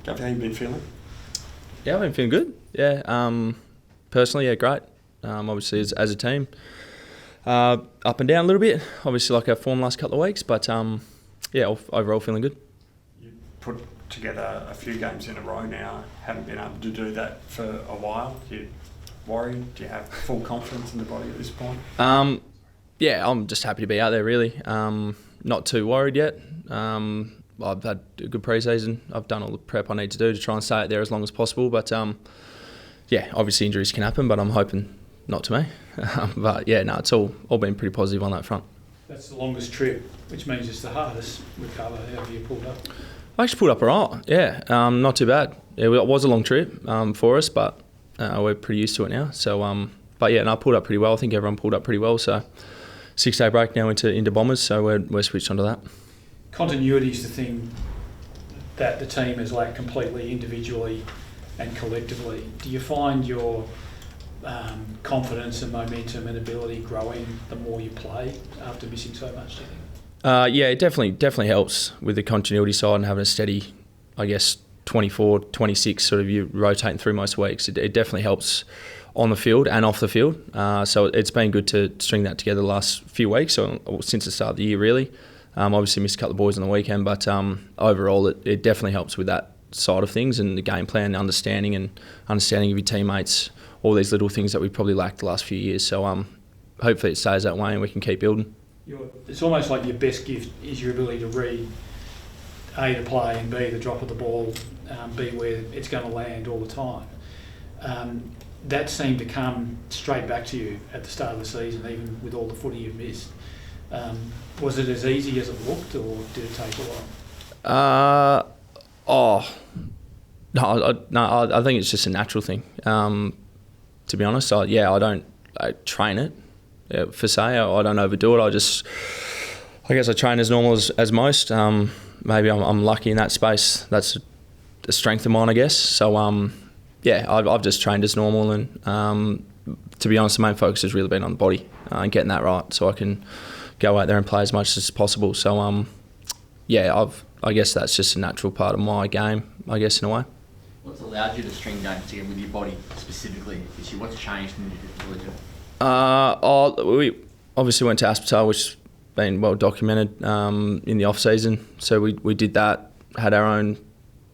Gav, how you been feeling? Yeah, I've been feeling good. Yeah, personally, yeah, great. Obviously, as a team, up and down a little bit. Obviously, like our form last couple of weeks, but yeah, overall feeling good. You put together a few games in a row now. Haven't been able to do that for a while. Do you worry? Do you have full confidence in the body at this point? Yeah, I'm just happy to be out there. Really, not too worried yet. I've had a good pre-season. I've done all the prep I need to do to try and stay out there as long as possible. But yeah, obviously injuries can happen, but I'm hoping not to me. But yeah, no, it's all been pretty positive on that front. That's the longest trip, which means it's the hardest recover. How have you pulled up? I actually pulled up all right. Yeah, not too bad. It was a long trip for us, but we're pretty used to it now. So, but yeah, no, I pulled up pretty well. I think everyone pulled up pretty well. So, 6-day break now into Bombers. So we're switched onto that. Continuity is the thing that the team has lacked completely, individually and collectively. Do you find your confidence and momentum and ability growing the more you play after missing so much, do you think? Yeah, it definitely helps with the continuity side and having a steady, I guess, 24, 26 sort of you rotating through most weeks. It definitely helps on the field and off the field. So it's been good to string that together the last few weeks, or since the start of the year really. Obviously missed a couple of boys on the weekend, but overall it definitely helps with that side of things and the game plan, understanding of your teammates, all these little things that we probably lacked the last few years. So hopefully it stays that way and we can keep building. It's almost like your best gift is your ability to read A, the play, and B, the drop of the ball, B, where it's going to land all the time. That seemed to come straight back to you at the start of the season, even with all the footy you've missed. Was it as easy as it looked, or did it take a while? No, I think it's just a natural thing. To be honest, I don't train it for say. I don't overdo it. I guess I train as normal as most. Maybe I'm lucky in that space. That's a strength of mine, I guess. So yeah, I've just trained as normal, and to be honest, the main focus has really been on the body and getting that right, so I can go out there and play as much as possible. So yeah, I guess that's just a natural part of my game, I guess, in a way. What's allowed you to string games together with your body specifically this year? What's changed in your ability? We obviously went to Aspinall, which has been well documented in the off season. So we did that, had our own,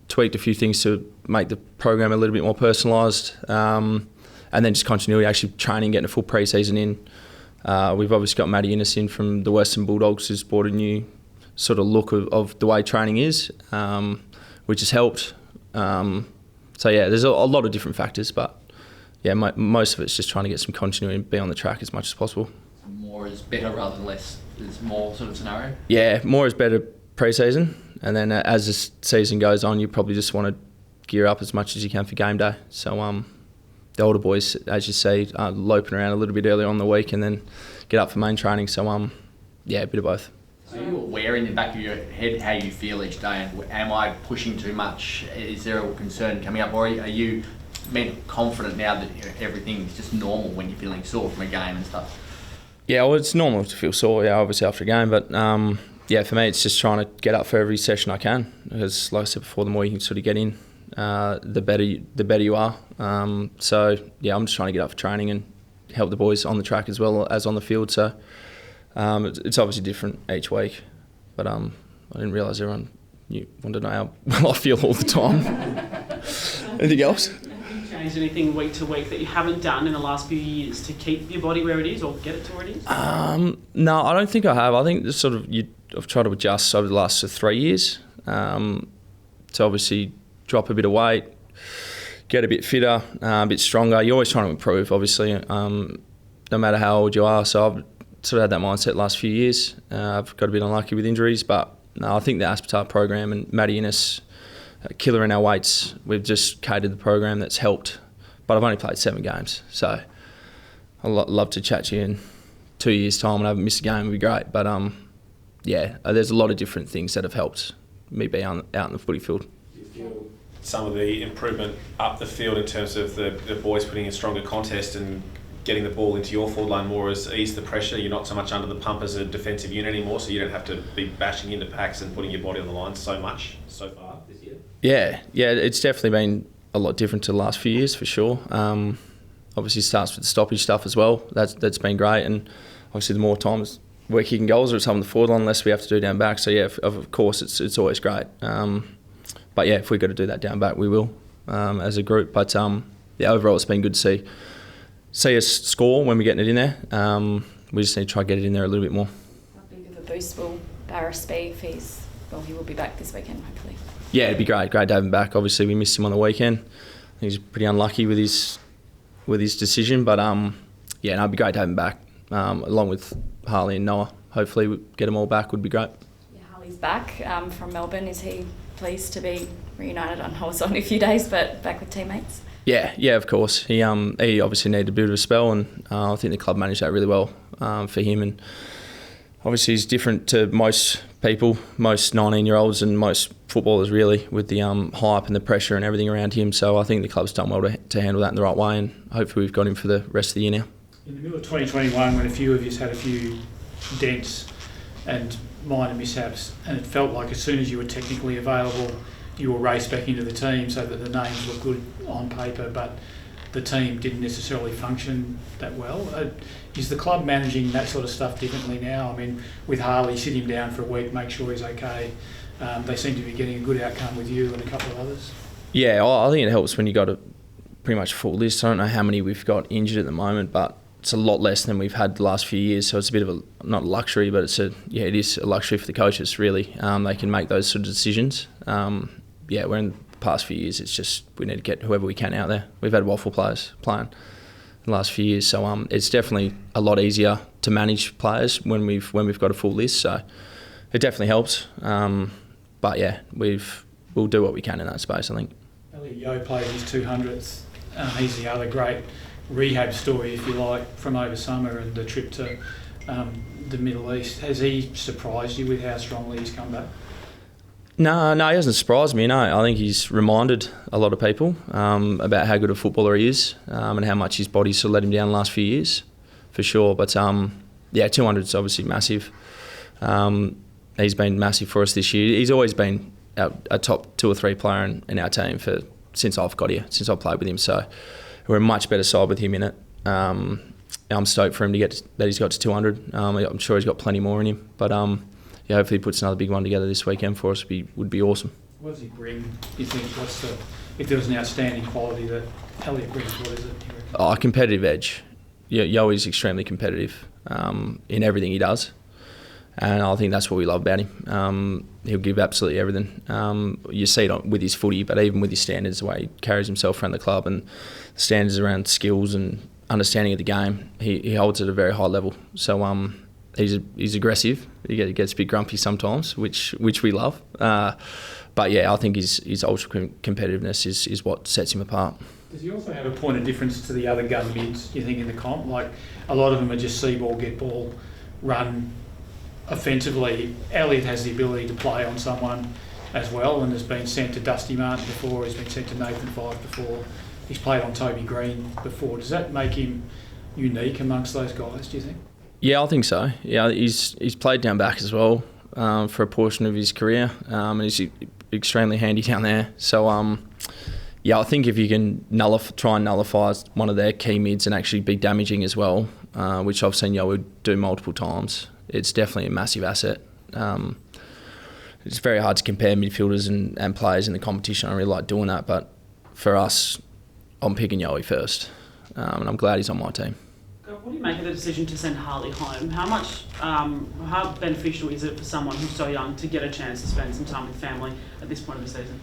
tweaked a few things to make the program a little bit more personalised, and then just continually actually training, getting a full pre-season in. We've obviously got Matty Innes in from the Western Bulldogs, who's brought a new sort of look of the way training is, which has helped. So yeah, there's a lot of different factors, but yeah, most of it's just trying to get some continuity and be on the track as much as possible. More is better rather than less is more sort of scenario? Yeah, more is better pre-season, and then as the season goes on, you probably just want to gear up as much as you can for game day. So the older boys, as you see, are loping around a little bit earlier on the week and then get up for main training. So yeah, a bit of both. So are you aware in the back of your head how you feel each day, and am I pushing too much? Is there a concern coming up, or are you confident now that everything is just normal when you're feeling sore from a game and stuff? Yeah, well, it's normal to feel sore, yeah, obviously after a game, but yeah, for me it's just trying to get up for every session I can, because like I said before, the more you can sort of get in, the better you are. So yeah, I'm just trying to get up for training and help the boys on the track as well as on the field. So it's obviously different each week, but I didn't realise everyone wanted to know how well I feel all the time. Anything else? Changed anything week to week that you haven't done in the last few years to keep your body where it is or get it to where it is? No, I don't think I have. I think I've tried to adjust over the last 3 years to obviously drop a bit of weight, get a bit fitter, a bit stronger. You're always trying to improve, obviously, no matter how old you are. So I've sort of had that mindset the last few years. I've got a bit unlucky with injuries, but no, I think the Aspinall program and Matty Innes, killer in our weights, we've just catered the program that's helped. But I've only played 7 games, so I'd love to chat to you in 2 years' time and I haven't missed a game. It'd be great. But yeah, there's a lot of different things that have helped me be out in the footy field. Do you feel some of the improvement up the field in terms of the boys putting in stronger contest and getting the ball into your forward line more has eased the pressure? You're not so much under the pump as a defensive unit anymore, so you don't have to be bashing into packs and putting your body on the line so much so far this year? Yeah, it's definitely been a lot different to the last few years for sure. Obviously, it starts with the stoppage stuff as well. That's been great, and obviously the more times we're kicking goals or it's on the forward line, the less we have to do down back. So yeah, of course, it's always great. But yeah, if we've got to do that down back, we will as a group. But yeah, overall, it's been good to see us score when we're getting it in there. We just need to try to get it in there a little bit more. How big of a boost will Barris be if he will be back this weekend, hopefully? Yeah, it'd be great to have him back. Obviously, we missed him on the weekend. I think he's pretty unlucky with his decision, but yeah, it'd be great to have him back, along with Harley and Noah. Hopefully, we get them all back would be great. Yeah, Harley's back from Melbourne. Is he pleased to be reunited? I know it's only a few days, but back with teammates. Yeah, of course. He obviously needed a bit of a spell, and I think the club managed that really well for him. And obviously, he's different to most people, most 19-year-olds and most footballers really, with the hype and the pressure and everything around him. So I think the club's done well to handle that in the right way, and hopefully we've got him for the rest of the year now. In the middle of 2021, when a few of you had a few dents and minor mishaps, and it felt like as soon as you were technically available, you were raced back into the team so that the names looked good on paper, but the team didn't necessarily function that well. Is the club managing that sort of stuff differently now? I mean, with Harley, sit him down for a week, make sure he's okay. They seem to be getting a good outcome with you and a couple of others. Yeah, I think it helps when you got a pretty much full list. I don't know how many we've got injured at the moment, but it's a lot less than we've had the last few years. So it's a bit of a, not a luxury, but it is a luxury for the coaches really. They can make those sort of decisions. We're in the past few years, it's just we need to get whoever we can out there. We've had waffle players playing in the last few years, so it's definitely a lot easier to manage players when we've got a full list. So it definitely helps. But yeah, we'll do what we can in that space, I think. Elliot Yeo played his 200th. He's the other great rehab story, if you like, from over summer and the trip to the Middle East. Has he surprised you with how strongly he's come back? No, he hasn't surprised me. No, I think he's reminded a lot of people about how good a footballer he is and how much his body's sort of let him down the last few years, for sure. But 200 is obviously massive. He's been massive for us this year. He's always been a top 2 or 3 player in our team since I've got here, since I've played with him. So we're a much better side with him in it. I'm stoked for him that he's got to 200. I'm sure he's got plenty more in him. But hopefully he puts another big one together this weekend for us. Would be awesome. What does he bring, do you think? If there was an outstanding quality that Elliot brings, what is it? A competitive edge. Yo is extremely competitive in everything he does. And I think that's what we love about him. He'll give absolutely everything. You see it with his footy, but even with his standards, the way he carries himself around the club and the standards around skills and understanding of the game, he holds it at a very high level. So he's aggressive. He gets a bit grumpy sometimes, which we love. But yeah, I think his ultra competitiveness is what sets him apart. Does he also have a point of difference to the other gun mids, you think, in the comp? Like, a lot of them are just see ball, get ball, run offensively. Elliot has the ability to play on someone as well and has been sent to Dusty Martin before, he's been sent to Nathan Fyfe before, he's played on Toby Green before. Does that make him unique amongst those guys, do you think? Yeah, I think so. Yeah, he's played down back as well for a portion of his career, and he's extremely handy down there. So I think if you can try and nullify one of their key mids and actually be damaging as well, which I've seen Yo do multiple times, it's definitely a massive asset. It's very hard to compare midfielders and players in the competition. I really like doing that, but for us, I'm picking Yowie first, and I'm glad he's on my team. What do you make of the decision to send Harley home? How beneficial is it for someone who's so young to get a chance to spend some time with family at this point of the season?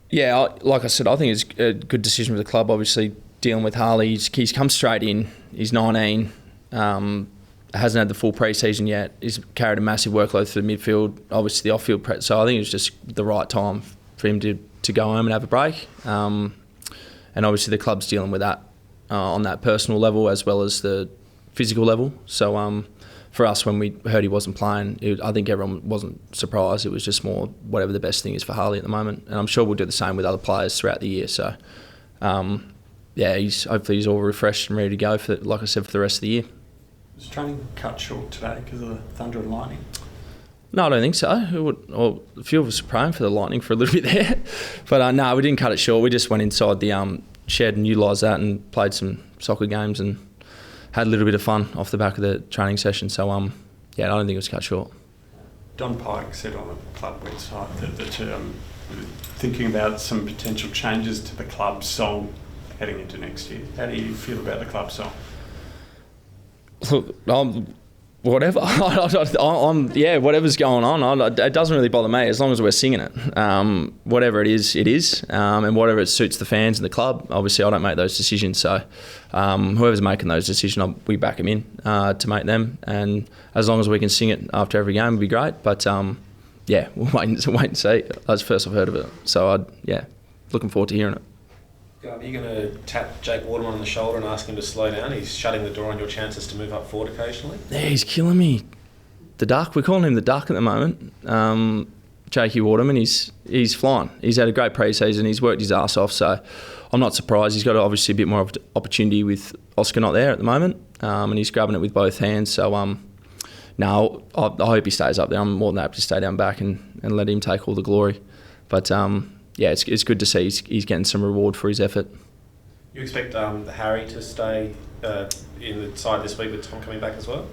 Yeah, like I said, I think it's a good decision for the club. Obviously, dealing with Harley, he's come straight in. He's 19, hasn't had the full pre-season yet. He's carried a massive workload through the midfield, obviously the off-field prep. So I think it was just the right time for him to go home and have a break. And obviously the club's dealing with that on that personal level as well as the physical level. So for us, when we heard he wasn't playing, I think everyone wasn't surprised. It was just more whatever the best thing is for Harley at the moment. And I'm sure we'll do the same with other players throughout the year. So hopefully he's all refreshed and ready to go for the rest of the year. Was training cut short today because of the thunder and lightning? No, I don't think so. A few of us were praying for the Lightning for a little bit there. But no, we didn't cut it short. We just went inside the shed and utilised that and played some soccer games and had a little bit of fun off the back of the training session. So, yeah, I don't think it was cut short. Don Pike said on the club website that thinking about some potential changes to the club song heading into next year. How do you feel about the club song? Look, whatever. Whatever's going on. It doesn't really bother me as long as we're singing it. Whatever it is, and whatever it suits the fans and the club. Obviously, I don't make those decisions, so whoever's making those decisions, we back them in to make them. And as long as we can sing it after every game, would be great. But we'll wait and see. That's the first I've heard of it, so looking forward to hearing it. Are you going to tap Jake Waterman on the shoulder and ask him to slow down? He's shutting the door on your chances to move up forward occasionally. Yeah, he's killing me. The Duck, we're calling him the Duck at the moment. Jakey Waterman, he's flying. He's had a great pre-season. He's worked his ass off, so I'm not surprised. He's got obviously a bit more of opportunity with Oscar not there at the moment, and he's grabbing it with both hands. So, I hope he stays up there. I'm more than happy to stay down back and let him take all the glory. But it's good to see he's getting some reward for his effort. You expect Harry to stay in the side this week with Tom coming back as well?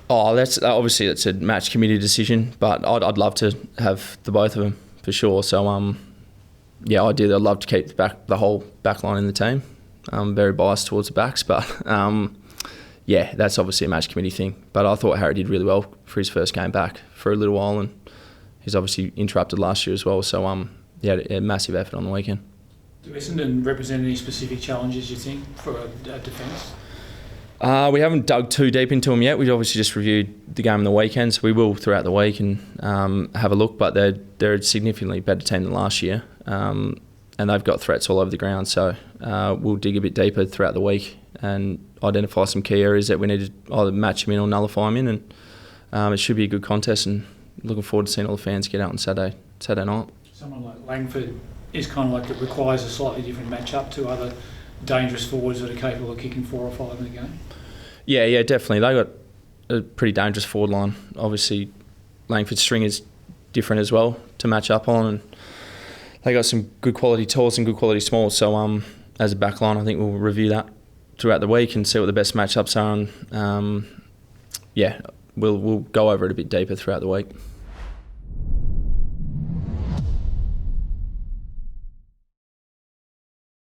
Oh, that's obviously it's a match committee decision, but I'd love to have the both of them for sure. So ideally I'd love to keep the whole back line in the team. I'm very biased towards the backs, but that's obviously a match committee thing. But I thought Harry did really well for his first game back for a little while, and he's obviously interrupted last year as well. So he had a massive effort on the weekend. Do Essendon represent any specific challenges, you think, for a defence? We haven't dug too deep into them yet. We've obviously just reviewed the game on the weekend, so we will throughout the week and have a look. But they're a significantly better team than last year, and they've got threats all over the ground. So we'll dig a bit deeper throughout the week and identify some key areas that we need to either match them in or nullify them in. And it should be a good contest, and looking forward to seeing all the fans get out on Saturday night. Someone like Langford is kind of like it requires a slightly different match-up to other dangerous forwards that are capable of kicking 4 or 5 in the game. Yeah, definitely. They got a pretty dangerous forward line. Obviously, Langford's string is different as well to match up on, and they got some good quality talls and good quality smalls. So as a back line, I think we'll review that throughout the week and see what the best matchups are. And we'll go over it a bit deeper throughout the week.